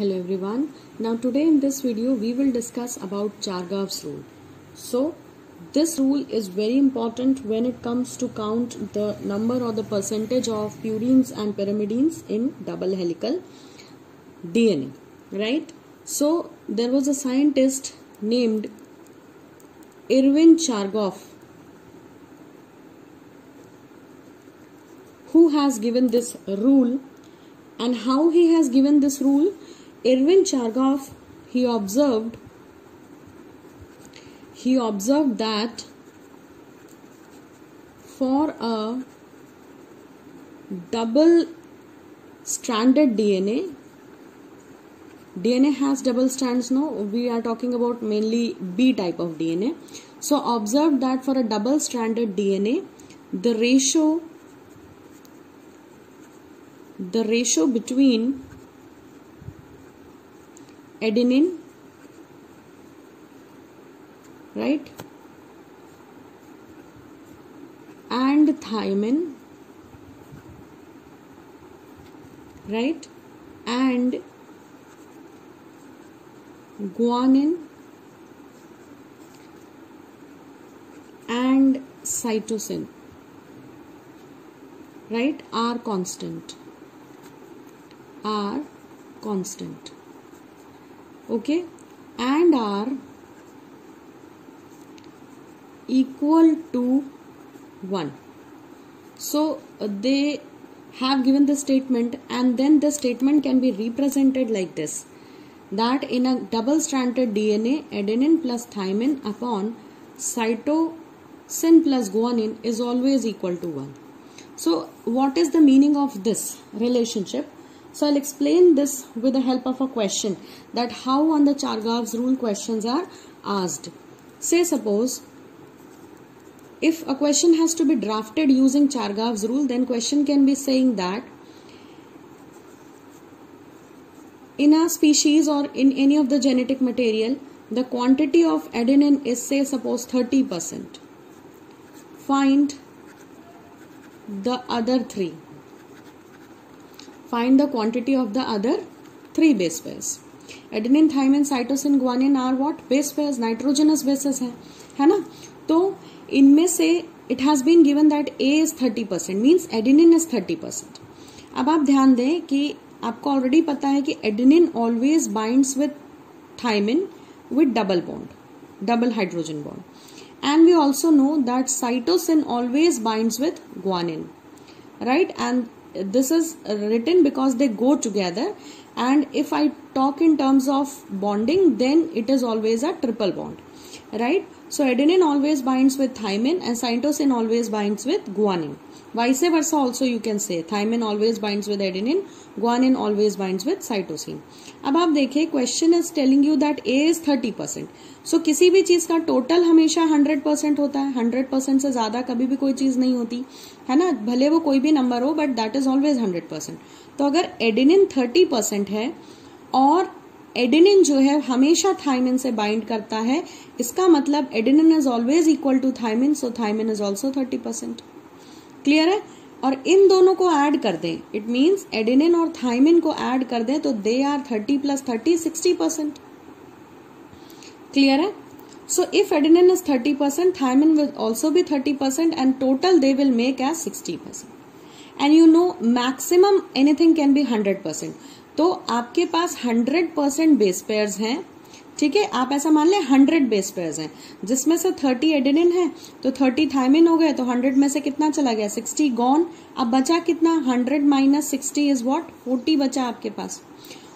Hello everyone. Now today in this video we will discuss about Chargaff's rule. So this rule is very important when it comes to count the number or the percentage of purines and pyrimidines in double helical DNA, right? So there was a scientist named Erwin Chargaff who has given this rule. And how he has given this rule? Erwin Chargaff, he observed that for a double stranded DNA has double strands. No, we are talking about mainly B type of DNA. So observed that for a double stranded DNA, the ratio between adenine, right, and thymine, right, and guanine and cytosine, right, are constant. Okay, and are equal to 1. So they have given the statement, and then the statement can be represented like this, that in a double stranded DNA, adenine plus thymine upon cytosine plus guanine is always equal to 1. So what is the meaning of this relationship? So I'll explain this with the help of a question, that how on the Chargaff's rule questions are asked. Say suppose if a question has to be drafted using Chargaff's rule, then question can be saying that in a species or in any of the genetic material, the quantity of adenine is, say suppose 30%. Find the other 3. Find the quantity of the other 3 base pairs. Adenine, thymine, cytosine, guanine are what? Base pairs, nitrogenous bases है ना? तो इनमें से it has been given that A is 30%, means adenine is 30%. अब आप ध्यान दें कि आपको ऑलरेडी पता है कि adenine always binds with thymine with double bond, double hydrogen bond, and we also know that cytosine always binds with guanine, right? And this is written because they go together, and if I talk in terms of bonding, then it is always a triple bond, right? So adenine always binds with thymine and cytosine always binds with guanine. Vice versa also you can say, thymine always binds with adenine, guanine always binds with cytosine. अब आप देखिए question is telling you that A is 30%. सो किसी भी चीज का total हमेशा 100% होता है. 100% से ज्यादा कभी भी कोई चीज नहीं होती है ना, भले वो कोई भी नंबर हो, बट दैट इज ऑलवेज 100%. तो अगर एडेनिन 30% है और एडेनिन जो है हमेशा थायमिन से बाइंड करता है, इसका मतलब adenine is always equal to thymine, so thymine is also 30%. Clear है? और इन दोनों को ऐड कर दें, इट मीन्स एडेनिन और थायमिन को ऐड कर दें तो दे आर 30 + 30 60%. क्लियर है? So if adenine is 30%, thymine will also be 30% and total they will make as 60%. And you know maximum anything can be 100%. तो आपके पास 100% बेस पेयर्स हैं, ठीक है? आप ऐसा मान लें 100 बेस पेयर्स हैं, जिसमें से 30 एडेनिन है तो 30 थायमिन हो गए, तो 100 में से कितना चला गया? 60 गॉन. अब बचा कितना? 100 - 60 इज व्हाट? 40 बचा आपके पास.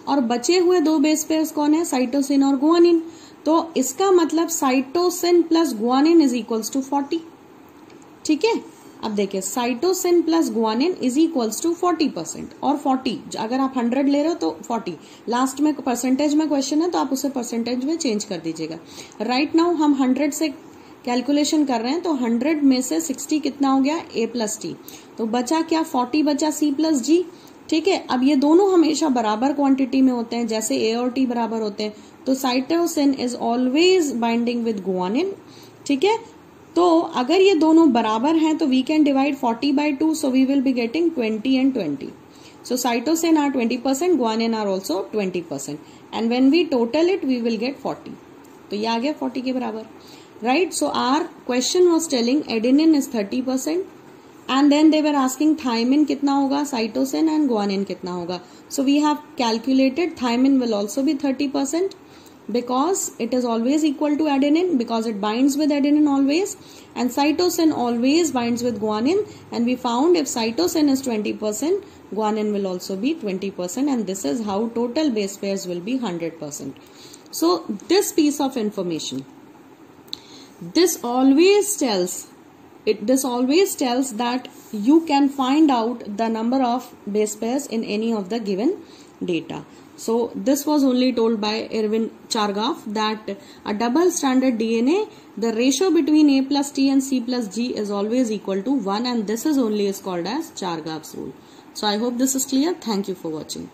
और बचे हुए 2 बेस पेयर्स कौन है? साइटोसिन और गुआनिन. तो इसका मतलब cytosine plus guanine is equals to 40. ठीक है? अब देखिए cytosine plus guanine is equals to 40%. और 40 अगर आप 100 ले रहे हो तो 40 लास्ट में परसेंटेज में क्वेश्चन है तो आप उसे परसेंटेज में चेंज कर दीजिएगा. राइट नाउ हम 100 से कैलकुलेशन कर रहे हैं, तो 100 में से 60 कितना हो गया? A + T. तो बचा क्या? 40 बचा C + G. ठीक है? अब ये दोनों हमेशा बराबर क्वांटिटी में होते हैं, जैसे A और T बराबर होते हैं, तो cytosine is always binding with guanine. ठीक है? तो अगर ये दोनों बराबर हैं तो we can divide 40 by 2, so we will be getting 20 and 20. So cytosine are 20%, guanine are also 20%. And when we total it, we will get 40. तो ये आ गया 40 के बराबर. Right? So our question was telling adenine is 30%. And then they were asking thymine कितना होगा, cytosine and guanine कितना होगा. So we have calculated thymine will also be 30% because it is always equal to adenine because it binds with adenine always, and cytosine always binds with guanine, and we found if cytosine is 20%, guanine will also be 20%, and this is how total base pairs will be 100%. So this piece of information, this always tells that you can find out the number of base pairs in any of the given data. So this was only told by Erwin Chargaff that a double stranded DNA, the ratio between A plus T and C plus G is always equal to 1, and this is called as Chargaff's rule. So I hope this is clear. Thank you for watching.